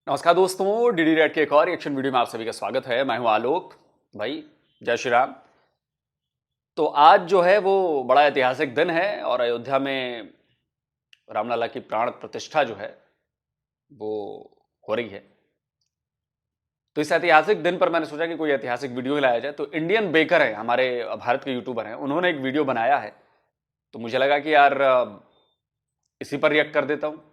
नमस्कार दोस्तों, DD red के एक और रिएक्शन वीडियो में आप सभी का स्वागत है। मैं हूं आलोक भाई। जय श्री राम। तो आज जो है वो बड़ा ऐतिहासिक दिन है और अयोध्या में रामलला की प्राण प्रतिष्ठा जो है वो हो रही है। तो इस ऐतिहासिक दिन पर मैंने सोचा कि कोई ऐतिहासिक वीडियो लाया जाए। तो इंडियन बेकर है, हमारे भारत के यूट्यूबर हैं, उन्होंने एक वीडियो बनाया है। तो मुझे लगा कि यार इसी पर रिएक्ट कर देता हूँ।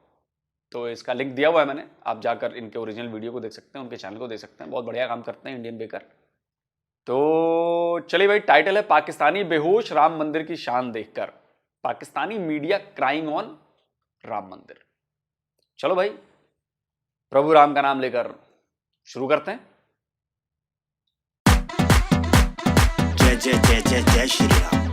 तो इसका लिंक दिया हुआ है मैंने, आप जाकर इनके ओरिजिनल वीडियो को देख सकते हैं, उनके चैनल को देख सकते हैं। बहुत बढ़िया काम करते हैं इंडियन बेकर। तो चलिए भाई, टाइटल है पाकिस्तानी बेहोश राम मंदिर की शान देखकर, Pakistani media crying on Ram मंदिर। चलो भाई, प्रभु राम का नाम लेकर शुरू करते हैं। जय जय जय जय जय श्री राम,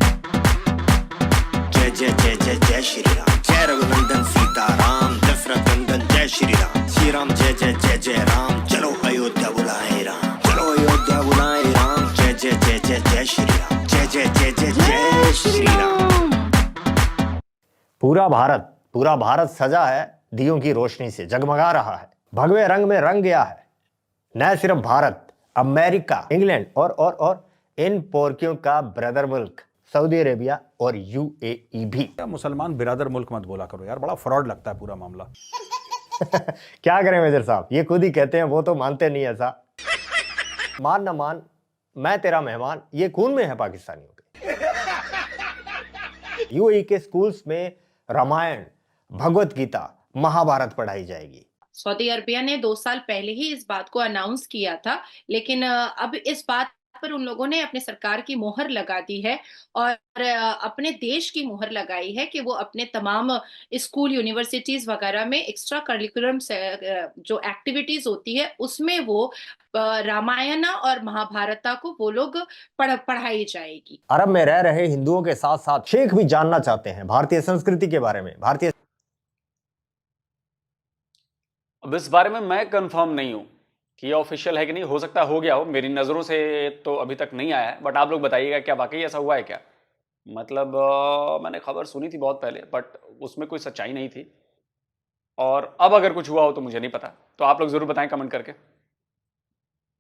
जय जय जय जय जय श्री राम, जय रघुनंदन सीता राम, दशरथ नंदन जय श्री राम, श्री राम जय जय जय जय राम, चलो अयोध्या बुलाए राम, चलो अयोध्या बुलाए राम, जय जय जय जय जय श्री राम, जय जय जय जय जय श्री राम। पूरा भारत सजा है, दियों की रोशनी से जगमगा रहा है, भगवे रंग में रंग गया है। न सिर्फ भारत, अमेरिका, इंग्लैंड और इन पोरकियों का ब्रदर मुल्क सऊदी अरेबिया और यूएई भी। मुसलमान बिरादर मुल्क मत बोला करो यार, बड़ा फ्रॉड लगता है पूरा मामला। क्या करें मेजर साहब, ये खुद ही कहते हैं, वो तो मानते नहीं ऐसा। मान न मान, मैं तेरा मेहमान, ये खून में है पाकिस्तानियों के। यूएई के स्कूल्स में रामायण, भगवत गीता, महाभारत पढ़ाई जाएगी। सऊदी अरबिया ने 2 साल पहले ही इस बात को अनाउंस किया था, लेकिन अब इस बात पर उन लोगों ने अपने सरकार की मोहर लगा दी है और अपने देश की मोहर लगाई है कि वो अपने तमाम स्कूल, यूनिवर्सिटीज वगैरह में एक्स्ट्रा करिकुलम जो एक्टिविटीज होती है उसमें वो रामायण और महाभारत को वो लोग पढ़ाई जाएगी। अरब में रह रहे हिंदुओं के साथ साथ शेख भी जानना चाहते हैं भारतीय संस्कृति के बारे में। भारतीय अब इस बारे में मैं कंफर्म नहीं हूं कि ये ऑफिशियल है कि नहीं, हो सकता हो गया हो, मेरी नज़रों से तो अभी तक नहीं आया है। बट आप लोग बताइएगा, क्या वाकई ऐसा हुआ है क्या? मतलब मैंने खबर सुनी थी बहुत पहले, बट उसमें कोई सच्चाई नहीं थी। और अब अगर कुछ हुआ हो तो मुझे नहीं पता, तो आप लोग जरूर बताएं कमेंट करके।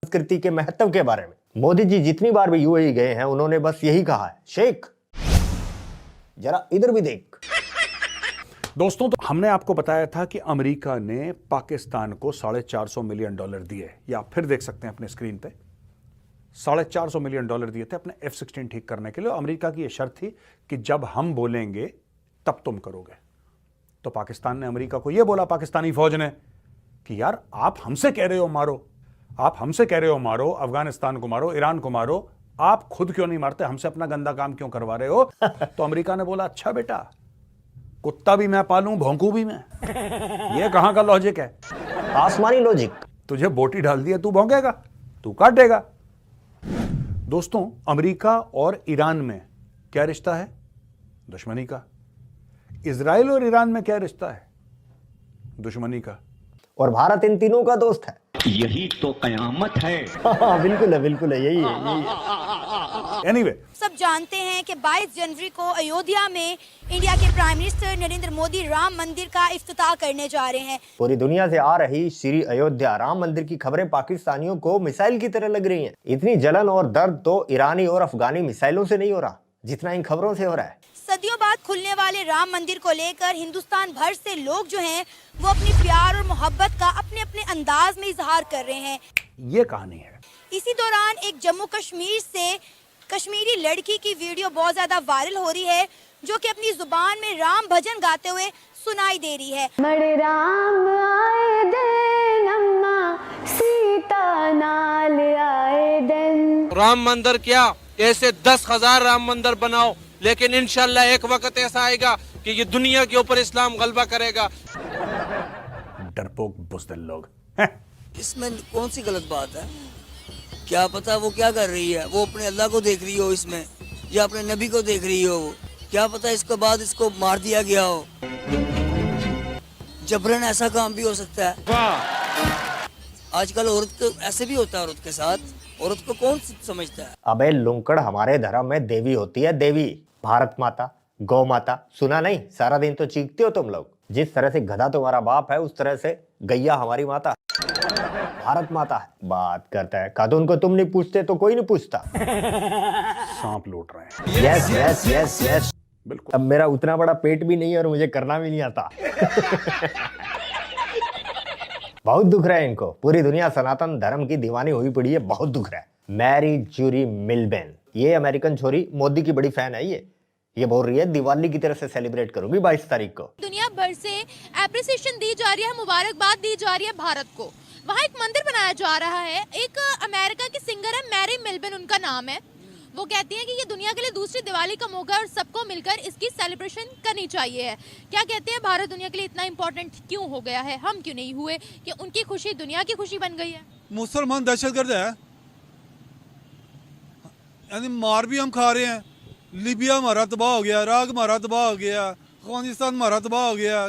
संस्कृति के महत्व के बारे में मोदी जी जितनी बार भी यूएई गए हैं, उन्होंने बस यही कहा है, शेख जरा इधर भी देख। दोस्तों, तो हमने आपको बताया था कि अमेरिका ने पाकिस्तान को $450 मिलियन दिए, या आप फिर देख सकते हैं अपने स्क्रीन पे। $450 मिलियन दिए थे अपने F-16 ठीक करने के लिए। अमेरिका की यह शर्त थी कि जब हम बोलेंगे तब तुम करोगे। तो पाकिस्तान ने अमेरिका को यह बोला, पाकिस्तानी फौज ने, कि यार आप हमसे कह रहे हो मारो, आप हमसे कह रहे हो मारो, अफगानिस्तान को मारो, ईरान को मारो, आप खुद क्यों नहीं मारते, हमसे अपना गंदा काम क्यों करवा रहे हो? तो अमेरिका ने बोला, अच्छा बेटा, कुत्ता भी मैं पालूं, भौंकू भी मैं। ये कहां का लॉजिक है? आसमानी लॉजिक। तुझे बोटी डाल दी है, तू भौंकेगा, तू काटेगा। दोस्तों, अमेरिका और ईरान में क्या रिश्ता है? दुश्मनी का। इजराइल और ईरान में क्या रिश्ता है? दुश्मनी का। और भारत इन तीनों का दोस्त है। यही तो कयामत है। बिल्कुल है, यही है। एनीवे, सब जानते हैं कि 22 जनवरी को अयोध्या में इंडिया के प्राइम मिनिस्टर नरेंद्र मोदी राम मंदिर का इफ्तिताह करने जा रहे हैं। पूरी दुनिया से आ रही श्री अयोध्या राम मंदिर की खबरें पाकिस्तानियों को मिसाइल की तरह लग रही हैं। इतनी जलन और दर्द तो ईरानी और अफगानी मिसाइलों से नहीं हो रहा, जितना इन खबरों से हो रहा है। सदियों बाद खुलने वाले राम मंदिर को लेकर हिंदुस्तान भर से लोग जो हैं वो अपनी प्यार और मोहब्बत का अपने अपने अंदाज में इजहार कर रहे हैं। ये कहानी है। इसी दौरान एक जम्मू कश्मीर से कश्मीरी लड़की की वीडियो बहुत ज्यादा वायरल हो रही है, जो कि अपनी जुबान में राम भजन गाते हुए सुनाई दे रही है। मरे राम आए दिन अम्मा सीता नाल आए दिन। राम मंदिर क्या, ऐसे 10,000 राम मंदिर बनाओ, लेकिन इंशाल्लाह एक वक्त ऐसा आएगा कि ये दुनिया के ऊपर इस्लाम गलबा करेगा। डरपोक बुज़दिल लोग। इसमें कौन सी गलत बात है? क्या पता वो क्या कर रही है, वो अपने अल्लाह को देख रही हो इसमें, या अपने नबी को देख रही हो। क्या पता इसके बाद इसको मार दिया गया हो। जबरन ऐसा काम भी हो सकता है। आजकल औरत को ऐसे भी होता है, औरत के साथ। औरत को कौन समझता है? अबे लुंकड़, हमारे धर्म में देवी होती है, देवी। भारत माता, गौ माता सुना नहीं? सारा दिन तो चीखते हो तुम लोग। जिस तरह से गधा तुम्हारा बाप है उस तरह से गैया हमारी माता है, भारत माता है। बात करता है कहा तो उनको तुम नहीं पूछते तो कोई नहीं पूछता। सांप लौट रहे हैं। यस यस यस यस बिल्कुल। अब मेरा उतना बड़ा पेट भी नहीं है और मुझे करना भी नहीं आता। बहुत दुख रहा है इनको, पूरी दुनिया सनातन धर्म की दीवानी हुई पड़ी है, बहुत दुख रहा है। मैरी ज्यूरी मिलबेन, ये अमेरिकन छोरी मोदी की बड़ी फैन है। ये बोल रही है दिवाली की तरह से सेलिब्रेट करूंगी 22 तारीख को। दुनिया भर से एप्रिसिएशन दी जा रही है, मुबारकबाद दी जा रही है भारत को। वहाँ एक मंदिर बनाया जा रहा है। एक अमेरिका की सिंगर है मैरी मिलबेन उनका नाम है। वो कहती हैं कि ये दुनिया के लिए दूसरी दिवाली का मौका है और सबको मिलकर इसकी सेलिब्रेशन करनी चाहिए है। क्या कहते हैं, भारत दुनिया के लिए इतना इम्पोर्टेंट क्यों हो गया है, हम क्यों नहीं हुए कि उनकी खुशी दुनिया की खुशी बन गई है। मुसलमान दहशतगर्द है, यानी मार भी हम खा रहे हैं। लीबिया हमारा तबाह हो गया, इराक हमारा तबाह हो गया, अफगानिस्तान हमारा तबाह हो गया,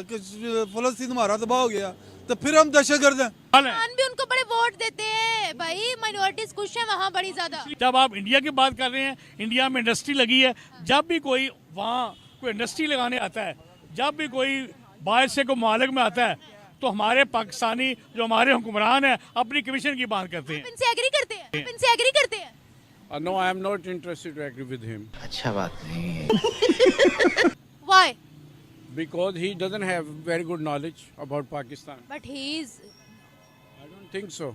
फलस्तीन हमारा तबाह हो गया, तो फिर हम दहशतगर्द हैं। पाकिस्तान भी उनको बड़े वोट देते हैं भाई, माइनॉरिटीज खुश है वहाँ बड़ी ज्यादा। जब आप इंडिया की बात कर रहे हैं, इंडिया में इंडस्ट्री लगी है, जब भी कोई वहाँ कोई इंडस्ट्री लगाने आता है, जब भी कोई बाहर से कोई मालिक में आता है, तो हमारे पाकिस्तानी जो हमारे हुक्मरान हैं अपनी कमीशन की बात करते हैं। इनसे एग्री करते हैं, इनसे एग्री करते हैं। No, I am not interested to agree with him अच्छा बात नहीं है। Why? because he doesn't have very good knowledge about Pakistan. But he is. I don't think so.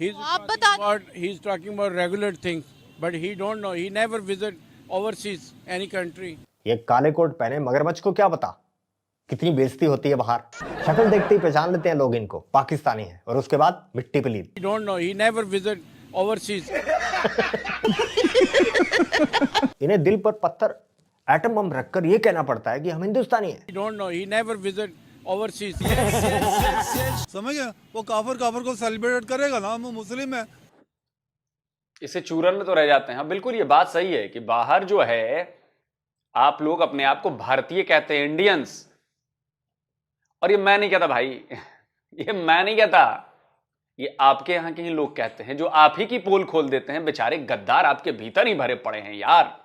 He's आप talking बता- about he's talking about regular things, but he don't know. He never visit overseas any country. ये काले coat पहने मगरमच्छ को क्या पता कितनी बेइज्जती होती है बाहर। शक्ल देखते ही पहचान लेते हैं लोग इनको, पाकिस्तानी है, और उसके बाद मिट्टी पलीद। He don't know. He never visit overseas. इन्हें दिल पर पत्थर एटम बम रखकर ये कहना पड़ता है कि हम हिंदुस्तानी हैं। He don't know. He never visit overseas. समझ गए, वो काफर को सेलिब्रेट करेगा ना, वो मुस्लिम है। इससे चूरन में तो रह जाते हैं। हाँ बिल्कुल, ये बात सही है कि बाहर जो है आप लोग अपने आप को भारतीय कहते हैं, इंडियंस। और ये मैं नहीं कहता भाई, ये मैं नहीं कहता, ये आपके यहां के ही लोग कहते हैं, जो आप ही की पोल खोल देते हैं। बेचारे गद्दार आपके भीतर ही भरे पड़े हैं यार।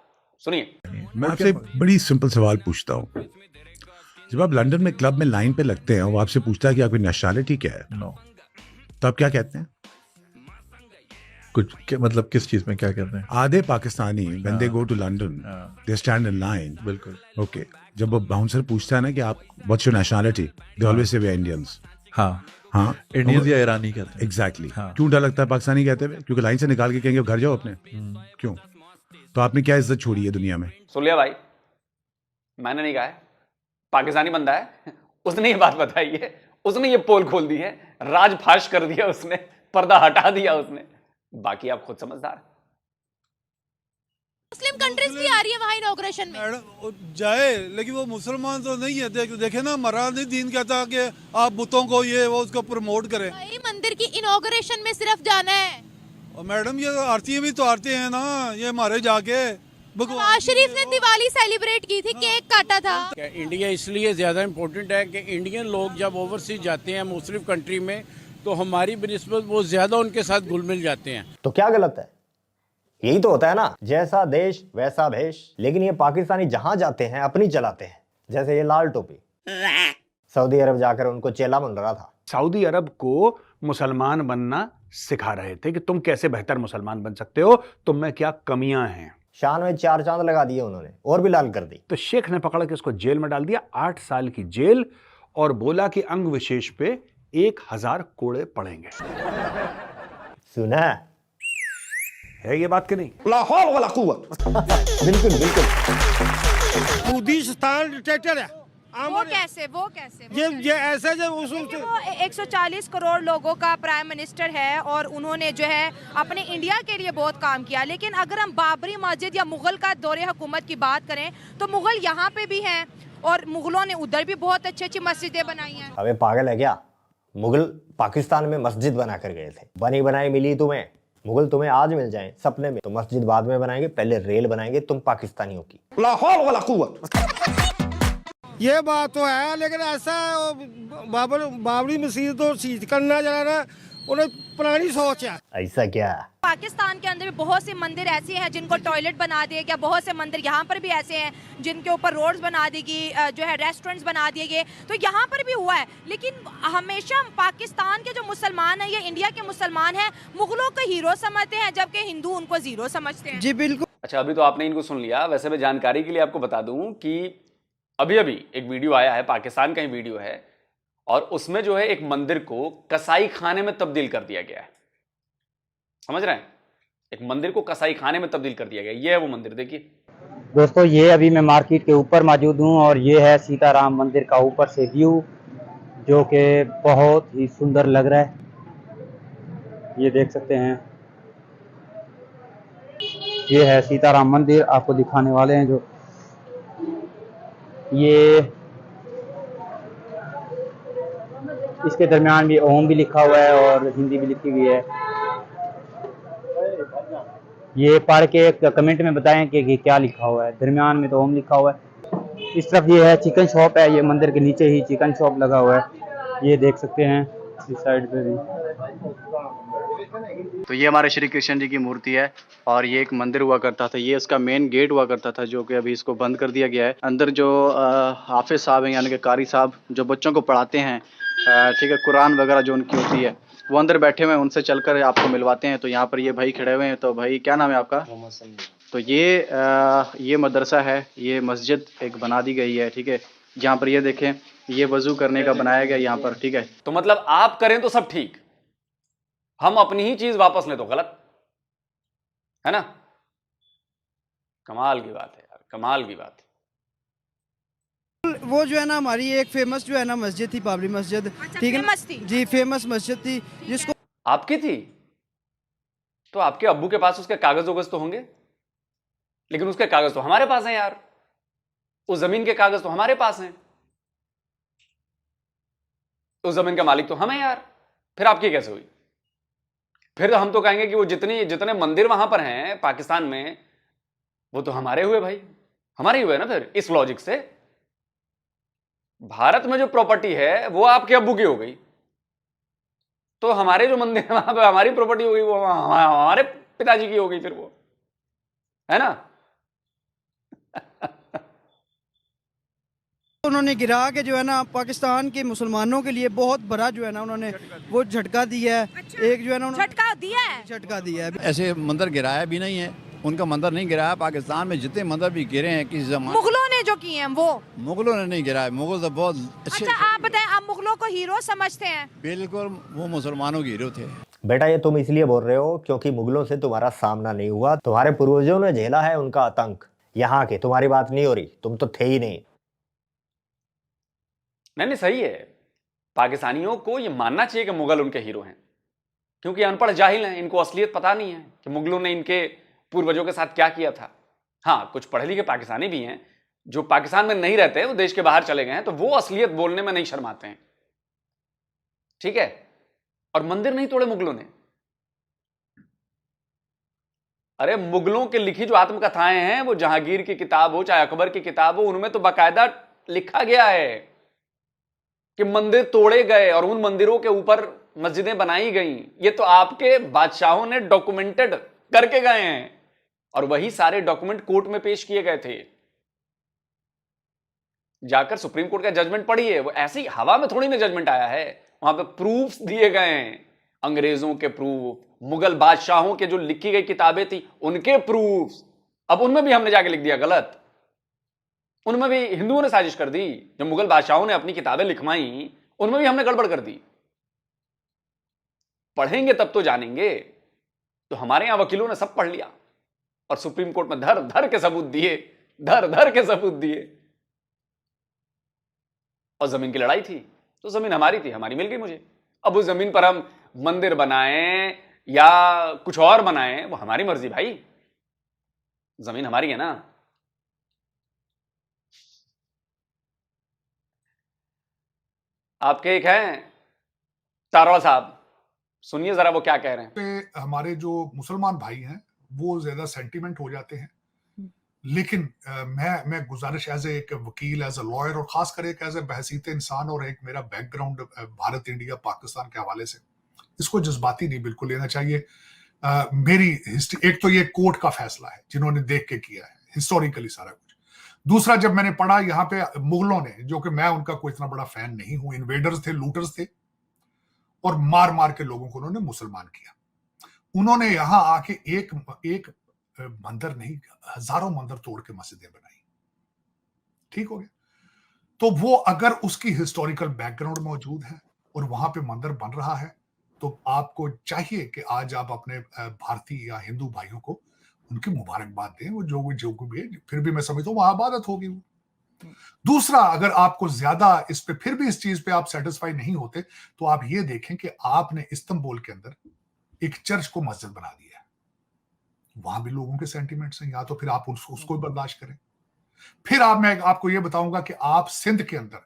सुनिए, मैं आपसे बड़ी सिंपल सवाल पूछता हूँ। जब आप लंदन में क्लब में लाइन पे लगते हैं, वो आपसे पूछता है कि आपकी नेशनैलिटी क्या है, तो आप क्या कहते हैं? कुछ मतलब किस चीज में क्या कहते हैं? आधे Pakistani when they go to London they stand in line. बिल्कुल। ओके, जब वो बाउंसर पूछता है ना कि आप what's your nationality, they always say we are Indians. हाँ हाँ, इंडियंस या ईरानी कहते हैं। एग्जैक्टली। हाँ। क्यों डर लगता है पाकिस्तानी कहते हुए? क्योंकि लाइन से निकाल के कहेंगे घर जाओ अपने। क्यों? तो आपने क्या इज्जत छोड़ी है दुनिया में? सुन लिया भाई, मैंने नहीं कहा है, पाकिस्तानी बंदा है, उसने ये बात बताई है, उसने ये पोल खोल दी है, राज फाश कर दिया उसने, पर्दा हटा दिया उसने। बाकी आप खुद समझदार। मुस्लिम कंट्रीज भी आ रही है वहाँ इनॉग्रेशन में। मैडम जाए, लेकिन वो मुसलमान तो नहीं है। देखे ना, हमारा नहीं दीन कहता कि आप बुतों को ये वो उसको प्रमोट करें। भाई मंदिर की इनॉग्रेशन में सिर्फ जाना है। और मैडम ये आरती भी तो आरती हैं ना, ये हमारे जाके नवाज शरीफ ने दिवाली सेलिब्रेट की थी, केक काटा था। इंडिया इसलिए ज़्यादा इम्पोर्टेंट है कि इंडियन लोग जब ओवरसीज जाते हैं मुस्लिम कंट्री में, तो हमारी बनिस्बत वो ज़्यादा उनके साथ घुल मिल जाते हैं। तो क्या गलत है? यही तो होता है ना, जैसा देश वैसा भेष। लेकिन ये पाकिस्तानी जहां जाते हैं अपनी चलाते हैं। जैसे ये लाल टोपी सऊदी अरब जाकर उनको चेला बन रहा था। सऊदी अरब को मुसलमान बनना सिखा रहे थे कि तुम कैसे बेहतर मुसलमान बन सकते हो, तुम में क्या कमियां हैं। शान में 4 चांद लगा दिए उन्होंने, और भी लाल कर दी। तो शेख ने पकड़ के उसको जेल में डाल दिया, 8 साल की जेल, और बोला कि अंग विशेष पे 1000 कोड़े पड़ेंगे। सुना है ये बात कि नहीं? लाहौल वाला कुव्वत। बिल्कुल बिल्कुल। कूर्दिस्तान डिक्टेटर है। वो कैसे ये ऐसे जब उस 140 करोड़ लोगों का प्राइम मिनिस्टर है और उन्होंने जो है अपने इंडिया के लिए बहुत काम किया। लेकिन अगर हम बाबरी मस्जिद या मुगल का दौरे हुकूमत की बात करें तो मुगल यहाँ पे भी हैं और मुगलों ने उधर भी बहुत अच्छी अच्छी मस्जिदें बनाई हैं। अबे पागल है क्या? मुगल पाकिस्तान में मस्जिद बना कर गए थे, बनी बनाई मिली तुम्हें। मुगल तुम्हें आज मिल जाएं सपने में तो मस्जिद बाद में बनाएंगे, पहले रेल बनाएंगे तुम पाकिस्तानियों की। लाहौल वाला कुव्वत। ये बात तो है, लेकिन ऐसा बाबरी मस्जिद तो सीज करना जरा ना, उन्हें पुरानी सोच है। ऐसा क्या? पाकिस्तान के अंदर भी बहुत से मंदिर ऐसे हैं जिनको टॉयलेट बना दिए गया, बहुत से मंदिर यहाँ पर भी ऐसे हैं जिनके ऊपर रोड्स बना दी गई, जो है रेस्टोरेंट्स बना दिए गए, तो यहाँ पर भी हुआ है। लेकिन हमेशा पाकिस्तान के जो मुसलमान हैं या इंडिया के मुसलमान हैं मुगलों को हीरो समझते हैं, जबकि हिंदू उनको जीरो समझते हैं। जी बिल्कुल। अच्छा, अभी तो आपने इनको सुन लिया। वैसे मैं जानकारी के लिए आपको बता दूं कि अभी अभी एक वीडियो आया है, पाकिस्तान का ही वीडियो है, और उसमें जो है एक मंदिर को कसाई खाने में तब्दील कर दिया गया है। समझ रहे हैं? एक मंदिर को कसाई खाने में तब्दील कर दिया गया। ये है वो मंदिर, देखिए दोस्तों। ये अभी मैं मार्केट के ऊपर मौजूद हूँ और ये है सीताराम मंदिर का ऊपर से व्यू, जो कि बहुत ही सुंदर लग रहा है। ये देख सकते हैं, ये है सीताराम मंदिर। आपको दिखाने वाले हैं जो ये, इसके दरमियान भी ओम भी लिखा हुआ है और हिंदी भी लिखी हुई है। ये पढ़ के कमेंट में बताएं कि क्या लिखा हुआ है। दरमियान में तो ओम लिखा हुआ है। इस तरफ ये है चिकन शॉप है, ये मंदिर के नीचे ही चिकन शॉप लगा हुआ है, ये देख सकते हैं इस साइड पे भी। तो ये हमारे श्री कृष्ण जी की मूर्ति है और ये एक मंदिर हुआ करता था, ये इसका मेन गेट हुआ करता था, जो कि अभी इसको बंद कर दिया गया है। अंदर जो हाफिज साहब हैं यानी कि कारी साहब जो बच्चों को पढ़ाते हैं, ठीक है, कुरान वगैरह जो उनकी होती है, वो अंदर बैठे हुए हैं, उनसे चलकर आपको मिलवाते हैं। तो यहाँ पर ये भाई खड़े हुए हैं। तो भाई क्या नाम है आपका? तो ये मदरसा है, ये मस्जिद एक बना दी गई है, ठीक है, जहाँ पर ये देखें, ये वजू करने का बनाया गया यहाँ पर, ठीक है। तो मतलब आप करें तो सब ठीक, हम अपनी ही चीज वापस लें तो गलत है ना। कमाल की बात है यार, कमाल की बात है। वो जो है ना हमारी एक फेमस जो है ना मस्जिद थी, बाबरी मस्जिद, ठीक है जी, फेमस मस्जिद थी जिसको आपकी थी। तो आपके अब्बू के पास उसके कागज वगज तो होंगे, लेकिन उसके कागज तो हमारे पास हैं यार, उस जमीन के कागज तो हमारे पास हैं, उस जमीन का मालिक तो हम हैं यार। फिर आपकी कैसे हुई? फिर हम तो कहेंगे कि वो जितने मंदिर वहां पर हैं पाकिस्तान में, वो तो हमारे हुए भाई, हमारे ही हुए ना। फिर इस लॉजिक से भारत में जो प्रॉपर्टी है वो आपके अब्बू की हो गई, तो हमारे जो मंदिर है वहां पे हमारी प्रॉपर्टी हो गई, वो हमारे पिताजी की हो गई, फिर वो है ना। उन्होंने गिरा के जो है ना पाकिस्तान के मुसलमानों के लिए बहुत बड़ा जो है ना उन्होंने वो झटका दिया है। एक जो है ना झटका दिया है, झटका दिया है। ऐसे मंदिर गिराया भी नहीं है, उनका मंदिर नहीं गिराया। पाकिस्तान में जितने मंदिर भी गिरे हैं किसी जमाने, मुगलों ने जो किए हैं वो, मुगलों ने नहीं गिराया। मुगल तो बहुत अच्छे। अच्छा आप बताएं, आप मुगलों को हीरो समझते हैं? बिल्कुल, वो मुसलमानों के हीरो थे। बेटा ये तुम इसलिए बोल रहे हो क्योंकि मुगलों से तुम्हारा सामना नहीं हुआ, तुम्हारे पूर्वजों ने झेला है उनका आतंक। यहाँ के तुम्हारी बात नहीं हो रही, तुम तो थे ही नहीं। नहीं, सही है। पाकिस्तानियों को ये मानना चाहिए कि मुगल उनके हीरो हैं, क्योंकि अनपढ़ जाहिल हैं, इनको असलियत पता नहीं है कि मुगलों ने इनके पूर्वजों के साथ क्या किया था। हाँ, कुछ पढ़े लिखे पाकिस्तानी भी हैं जो पाकिस्तान में नहीं रहते, वो देश के बाहर चले गए हैं, तो वो असलियत बोलने में नहीं शर्माते हैं, ठीक है। और मंदिर नहीं तोड़े मुगलों ने। अरे मुगलों के लिखी जो आत्मकथाएं हैं, वो जहांगीर की किताब हो चाहे अकबर की किताब हो, उनमें तो बाकायदा लिखा गया है कि मंदिर तोड़े गए और उन मंदिरों के ऊपर मस्जिदें बनाई गई। ये तो आपके बादशाहों ने डॉक्यूमेंटेड करके गए हैं और वही सारे डॉक्यूमेंट कोर्ट में पेश किए गए थे। जाकर सुप्रीम कोर्ट का जजमेंट पढ़िए, वो ऐसी हवा में थोड़ी ना जजमेंट आया है, वहां पे प्रूफ्स दिए गए हैं, अंग्रेजों के प्रूफ, मुगल बादशाहों के जो लिखी गई किताबें थी उनके प्रूफ्स। अब उनमें भी हमने जाके लिख दिया गलत, उनमें भी हिंदुओं ने साजिश कर दी। जो मुगल बादशाहों ने अपनी किताबें लिखवाई, उनमें भी हमने गड़बड़ कर दी। पढ़ेंगे तब तो जानेंगे। तो हमारे यहां वकीलों ने सब पढ़ लिया और सुप्रीम कोर्ट में धर धर के सबूत दिए, धर धर के सबूत दिए। और जमीन की लड़ाई थी तो जमीन हमारी थी, हमारी मिल गई मुझे। अब उस जमीन पर हम मंदिर बनाएं या कुछ और बनाएं, वो हमारी मर्जी भाई, जमीन हमारी है ना। आपके एक हैं चारोल साहब, सुनिए जरा वो क्या कह रहे हैं। हमारे जो मुसलमान भाई हैं वो ज्यादा सेंटिमेंट हो जाते हैं, लेकिन मैं गुजारिश एज एक वकील, एज ए लॉयर और खासकर एक एज ए बहसीत इंसान और एक मेरा बैकग्राउंड भारत इंडिया पाकिस्तान के हवाले से, इसको जज्बाती नहीं बिल्कुल लेना चाहिए। मेरी हिस्ट्री, एक तो ये कोर्ट का फैसला है जिन्होंने देख के किया है हिस्टोरिकली सारा कुछ। दूसरा, जब मैंने पढ़ा यहाँ पे मुगलों ने, जो कि मैं उनका कोई इतना बड़ा फैन नहीं हूं, इन्वेडर्स थे, लूटर्स थे, और मार मार के लोगों को उन्होंने मुसलमान किया। उन्होंने यहां आके एक मंदिर नहीं, हजारों मंदिर तोड़ के मस्जिदें बनाई। ठीक हो गया। तो वो अगर उसकी हिस्टोरिकल बैकग्राउंड मौजूद है और वहां पे मंदिर बन रहा है, तो आपको चाहिए कि आज आप अपने भारतीय या हिंदू भाइयों को उनकी मुबारकबाद दें। वो जो भी है, फिर भी मैं समझता हूँ वहां इबादत होगी वो। दूसरा, अगर आपको ज्यादा इस पे, फिर भी इस चीज पे आप सेटिस्फाई नहीं होते, तो आप ये देखें कि आपने इस्तांबुल के अंदर एक चर्च को मस्जिद बना दिया है। वहां भी लोगों के सेंटिमेंट्स हैं, या तो फिर आप उसको भी बर्दाश्त करें। फिर मैं आपको ये बताऊंगा कि आप सिंध के अंदर,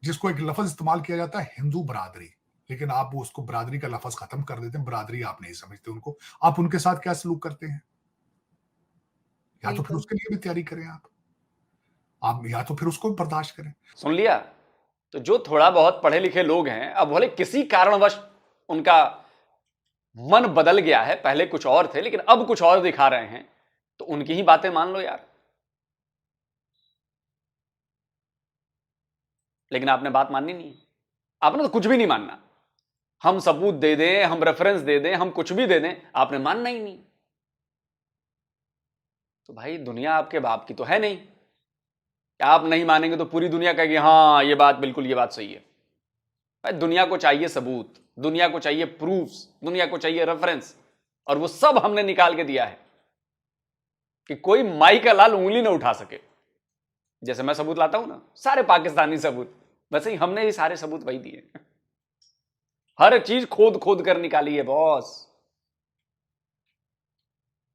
जिसको एक लफ्ज इस्तेमाल किया जाता है हिंदू बरादरी, लेकिन आप वो उसको बरादरी का लफ्ज खत्म कर देते हैं, बरादरी आप नहीं समझते उनको, आप उनके साथ क्या सलूक करते हैं? या तो फिर उसके लिए भी तैयारी करें आप या तो फिर उसको भी बर्दाश्त करें। सुन लिया? तो जो थोड़ा बहुत पढ़े लिखे लोग हैं, अब भले किसी कारणवश उनका मन बदल गया है, पहले कुछ और थे लेकिन अब कुछ और दिखा रहे हैं, तो उनकी ही बातें मान लो यार। लेकिन आपने बात माननी नहीं है, आपने तो कुछ भी नहीं मानना। हम सबूत दे दें, हम रेफरेंस दे दें, हम कुछ भी दे दें, आपने मानना ही नहीं। तो भाई दुनिया आपके बाप की तो है नहीं, आप नहीं मानेंगे तो पूरी दुनिया कहेगी हाँ ये बात बिल्कुल, ये बात सही है। भाई दुनिया को चाहिए सबूत, दुनिया को चाहिए प्रूफ्स, दुनिया को चाहिए रेफरेंस, और वो सब हमने निकाल के दिया है कि कोई माई का लाल उंगली ना उठा सके। जैसे मैं सबूत लाता हूं ना, सारे पाकिस्तानी सबूत, वैसे ही हमने भी सारे सबूत वही दिए। हर चीज खोद खोद कर निकाली है बॉस।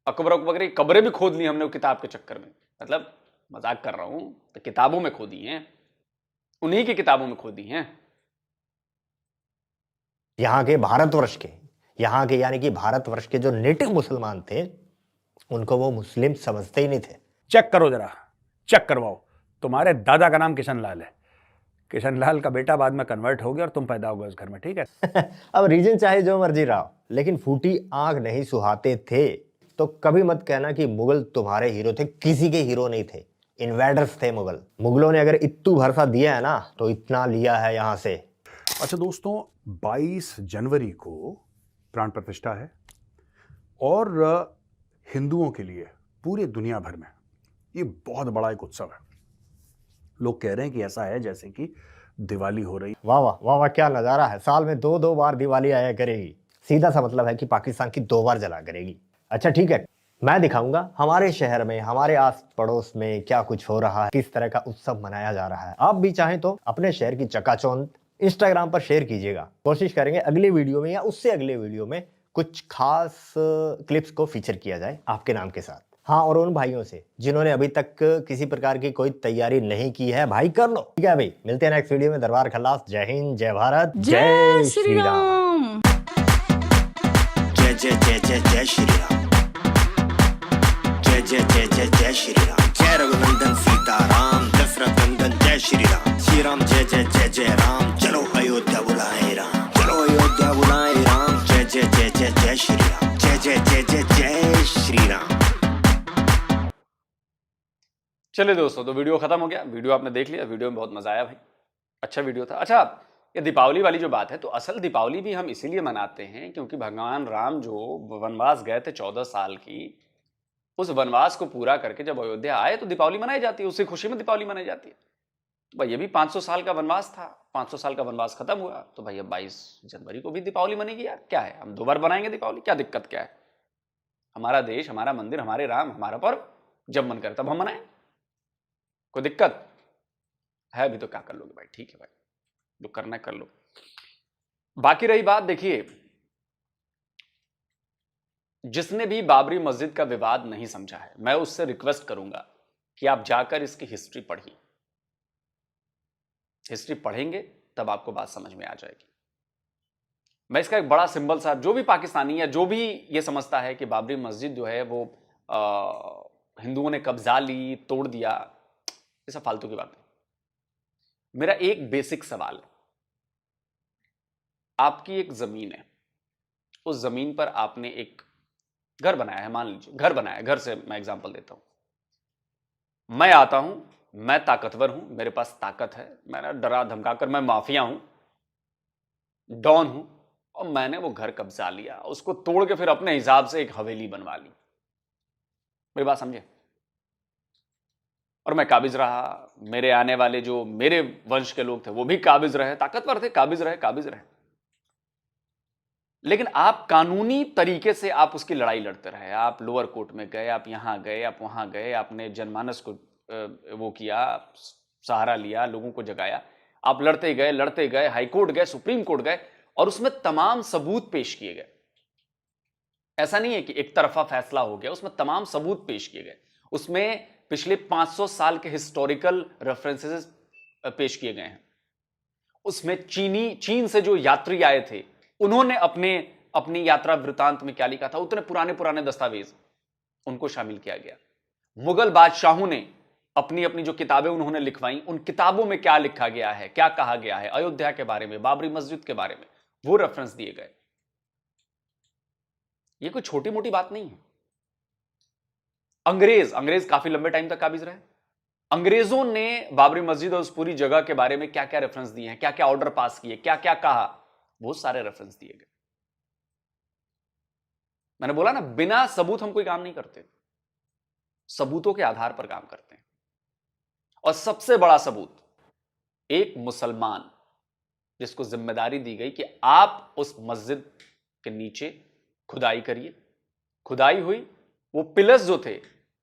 अकबर अकबर की कब्रें भी खोद ली हमने वो किताब के चक्कर में। मतलब मजाक कर रहा हूं, तो किताबों में खोदी हैं, उन्हीं की किताबों में खोदी हैं। यहाँ के भारतवर्ष के, यहाँ के यानी कि भारतवर्ष के जो नेटिव मुसलमान थे, उनको वो मुस्लिम समझते ही नहीं थे। चेक करो जरा, चेक करवाओ। तुम्हारे दादा का नाम किशन लाल है, किशन लाल का बेटा बाद में कन्वर्ट हो गया और तुम पैदा हो गए उस घर में, ठीक है। अब रीजन चाहे जो मर्जी रहा हो, लेकिन फूटी आंख नहीं सुहाते थे। तो कभी मत कहना कि मुगल तुम्हारे हीरो थे, किसी के हीरो नहीं थे, इन्वेडर्स थे मुगल। मुगलों ने अगर इत्तू भरसा दिया है ना, तो इतना लिया है यहां से। अच्छा दोस्तों, 22 जनवरी को प्राण प्रतिष्ठा है, और हिंदुओं के लिए पूरी दुनिया भर में ये बहुत बड़ा एक उत्सव है। लोग कह रहे हैं कि ऐसा है जैसे कि दिवाली हो रही। वाह वाह वाह वाह, क्या नजारा है। साल में दो बार दिवाली आया करेगी। सीधा सा मतलब है कि पाकिस्तान की 2 बार जला करेगी। अच्छा ठीक है, मैं दिखाऊंगा हमारे शहर में, हमारे आस पड़ोस में क्या कुछ हो रहा है, किस तरह का उत्सव मनाया जा रहा है। आप भी चाहें तो अपने शहर की चकाचौंध इंस्टाग्राम पर शेयर कीजिएगा। कोशिश करेंगे अगले वीडियो में या उससे अगले वीडियो में कुछ खास क्लिप्स को फीचर किया जाए आपके नाम के साथ। हाँ, और उन भाइयों से जिन्होंने अभी तक किसी प्रकार की कोई तैयारी नहीं की है, भाई कर लो। ठीक है भाई, मिलते हैं नेक्स्ट वीडियो में। दरबार खल्लास। जय हिंद, जय भारत, जय श्री राम। जय जय जय जय जय श्री राम। जय जय जय जय जय श्री राम। जय रघुनंदन सीताराम, दशरथ नंदन जय श्री राम। श्री राम जय जय जय जय राम। चलो अयोध्या बुलाए राम, चलो अयोध्या बुलाए राम। जय जय जय जय जय श्री राम। जय जय जय जय जय श्री राम। चलिए दोस्तों, तो वीडियो खत्म हो गया। वीडियो आपने देख लिया, वीडियो में बहुत मजा आया भाई, अच्छा वीडियो था। अच्छा, ये दीपावली वाली जो बात है, तो असल दीपावली भी हम इसीलिए मनाते हैं क्योंकि भगवान राम जो वनवास गए थे 14 साल की, उस वनवास को पूरा करके जब अयोध्या आए तो दीपावली मनाई जाती है, उसी खुशी में दीपावली मनाई जाती है। तो भाई ये भी 500 साल का वनवास था, 500 साल का वनवास खत्म हुआ, तो भाई अब 22 जनवरी को भी दीपावली मनेगी यार। क्या है, हम 2 बार बनाएंगे दीपावली, क्या दिक्कत क्या है? हमारा देश, हमारा मंदिर, हमारे राम, हमारा पर्व, जब मन करे तब हम मनाएं, कोई दिक्कत है? अभी तो क्या कर लोगे भाई, ठीक है भाई, जो करना है कर लो। बाकी रही बात, देखिए, जिसने भी बाबरी मस्जिद का विवाद नहीं समझा है, मैं उससे रिक्वेस्ट करूंगा कि आप जाकर इसकी हिस्ट्री पढ़िए। हिस्ट्री पढ़ेंगे तब आपको बात समझ में आ जाएगी। मैं इसका एक बड़ा सिंबल सा, जो भी पाकिस्तानी या जो भी ये समझता है कि बाबरी मस्जिद जो है वो हिंदुओं ने कब्जा ली, तोड़ दिया, ये सब फालतू की बात है। मेरा एक बेसिक सवाल, आपकी एक जमीन है, उस जमीन पर आपने एक घर बनाया है, मान लीजिए घर बनाया है, घर से मैं एग्जांपल देता हूं। मैं आता हूं, मैं ताकतवर हूं, मेरे पास ताकत है, मैंने डरा धमकाकर, मैं माफिया हूं, डॉन हूं, और मैंने वो घर कब्जा लिया, उसको तोड़ के फिर अपने हिसाब से एक हवेली बनवा ली। मेरी बात समझे? और मैं काबिज रहा, मेरे आने वाले जो मेरे वंश के लोग थे वो भी काबिज रहे, ताकतवर थे, काबिज रहे। लेकिन आप कानूनी तरीके से आप उसकी लड़ाई लड़ते रहे, आप लोअर कोर्ट में गए, आप यहां गए, आप वहां गए, आपने जनमानस को वो किया, सहारा लिया, लोगों को जगाया, आप लड़ते गए, हाई कोर्ट गए, सुप्रीम कोर्ट गए, और उसमें तमाम सबूत पेश किए गए। ऐसा नहीं है कि एक तरफा फैसला हो गया, उसमें तमाम सबूत पेश किए गए, उसमें पिछले 500 साल के हिस्टोरिकल रेफरेंसेस पेश किए गए हैं, उसमें चीन से जो यात्री आए थे उन्होंने अपनी यात्रा वृतांत में क्या लिखा था, उतने पुराने दस्तावेज उनको शामिल किया गया। मुगल बादशाहों ने अपनी जो किताबें उन्होंने लिखवाई, उन किताबों में क्या लिखा गया है, क्या कहा गया है अयोध्या के बारे में, बाबरी मस्जिद के बारे में, वो रेफरेंस दिए गए। ये कोई छोटी मोटी बात नहीं है। अंग्रेज काफी लंबे टाइम तक काबिज रहे। अंग्रेजों ने बाबरी मस्जिद और उस पूरी जगह के बारे में क्या क्या रेफरेंस दिए हैं, क्या क्या ऑर्डर पास किए, क्या क्या कहा, बहुत सारे रेफरेंस दिए गए। मैंने बोला ना, बिना सबूत हम कोई काम नहीं करते, सबूतों के आधार पर काम करते हैं। और सबसे बड़ा सबूत, एक मुसलमान जिसको जिम्मेदारी दी गई कि आप उस मस्जिद के नीचे खुदाई करिए, खुदाई हुई, वो पिलर्स जो थे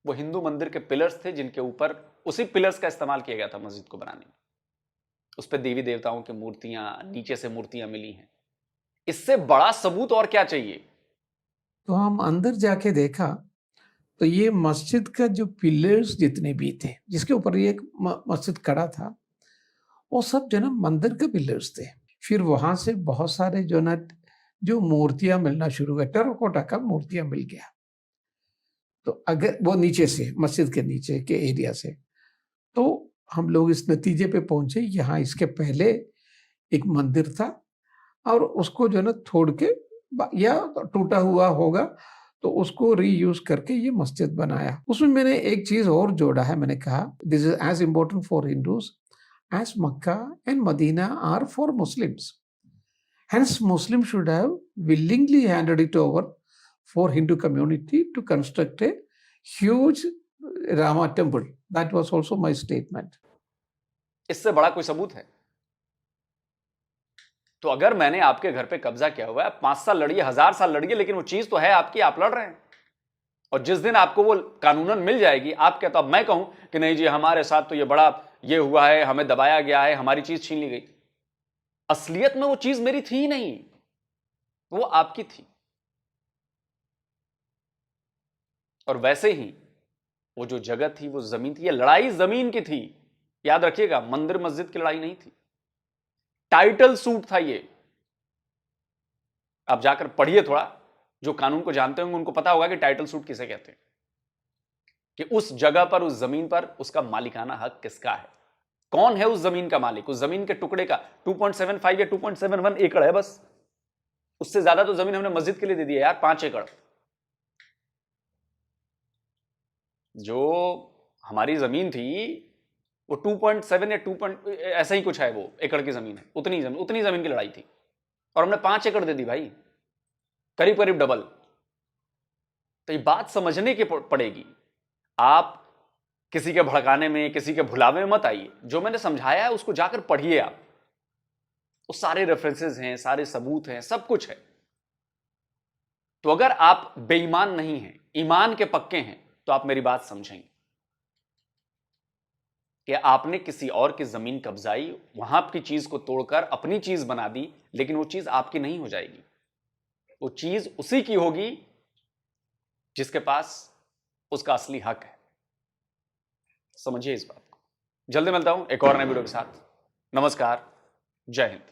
वो हिंदू मंदिर के पिलर्स थे, जिनके ऊपर उसी पिलर्स का इस्तेमाल किया गया था मस्जिद को बनाने में। उस पर देवी देवताओं की मूर्तियां, नीचे से मूर्तियां मिली हैं। इससे बड़ा सबूत और क्या चाहिए? तो हम अंदर जाके देखा तो ये मस्जिद का जो पिलर्स जितने भी थे, जिसके ऊपर ये एक मस्जिद खड़ा था, वो सब जो ना मंदिर के पिलर्स थे। फिर वहां से बहुत सारे जो मूर्तियां मिलना शुरू हुए, टेराकोटा का मूर्तियां मिल गया। तो अगर वो नीचे से, मस्जिद के नीचे के एरिया से, तो हम लोग इस नतीजे पे पहुंचे, यहाँ इसके पहले एक मंदिर था और उसको जो ना तोड़ के या टूटा हुआ होगा तो उसको रीयूज करके ये मस्जिद बनाया। उसमें मैंने एक चीज और जोड़ा है, मैंने कहा this is as important for Hindus as Mecca and Medina are for Muslims. Hence, Muslims should have willingly handed it over for Hindu community to construct a huge Rama temple. That was also my statement. इससे बड़ा कोई सबूत है? तो अगर मैंने आपके घर पे कब्जा किया हुआ है, 5 साल लड़िए, 1000 साल लड़िए, लेकिन वो चीज तो है आपकी, आप लड़ रहे हैं। और जिस दिन आपको वो कानूनन मिल जाएगी, आप कहते, अब मैं कहूं कि नहीं जी हमारे साथ तो ये बड़ा ये हुआ है, हमें दबाया गया है, हमारी चीज छीन ली गई। असलियत में वो चीज मेरी थी ही नहीं, वो आपकी थी। और वैसे ही वो जो जगह थी, वो जमीन थी, ये लड़ाई जमीन की थी। याद रखिएगा, मंदिर मस्जिद की लड़ाई नहीं थी, टाइटल सूट था ये। आप जाकर पढ़िए थोड़ा, जो कानून को जानते होंगे उनको पता होगा कि टाइटल सूट किसे कहते हैं, कि उस जगह पर, उस जमीन पर उसका मालिकाना हक किसका है, कौन है उस जमीन का मालिक। उस जमीन के टुकड़े का 2.75 या 2.71 एकड़ है बस, उससे ज्यादा तो जमीन हमने मस्जिद के लिए दे दी है यार, 5 एकड़। जो हमारी जमीन थी वो 2.7 या 2. ऐसा ही कुछ है, वो एकड़ की जमीन है, उतनी जमीन की लड़ाई थी, और हमने 5 एकड़ दे दी भाई, करीब करीब डबल। तो ये बात समझने की पड़ेगी। आप किसी के भड़काने में, किसी के भुलावे में मत आइए। जो मैंने समझाया है उसको जाकर पढ़िए आप, वो सारे रेफरेंसेस हैं, सारे सबूत हैं, सब कुछ है। तो अगर आप बेईमान नहीं हैं, ईमान के पक्के हैं, तो आप मेरी बात समझेंगे कि आपने किसी और की जमीन कब्जाई, वहां की चीज को तोड़कर अपनी चीज बना दी, लेकिन वो चीज आपकी नहीं हो जाएगी, वो चीज उसी की होगी जिसके पास उसका असली हक है। समझिए इस बात को। जल्दी मिलता हूं एक और नए वीडियो के साथ। नमस्कार, जय हिंद।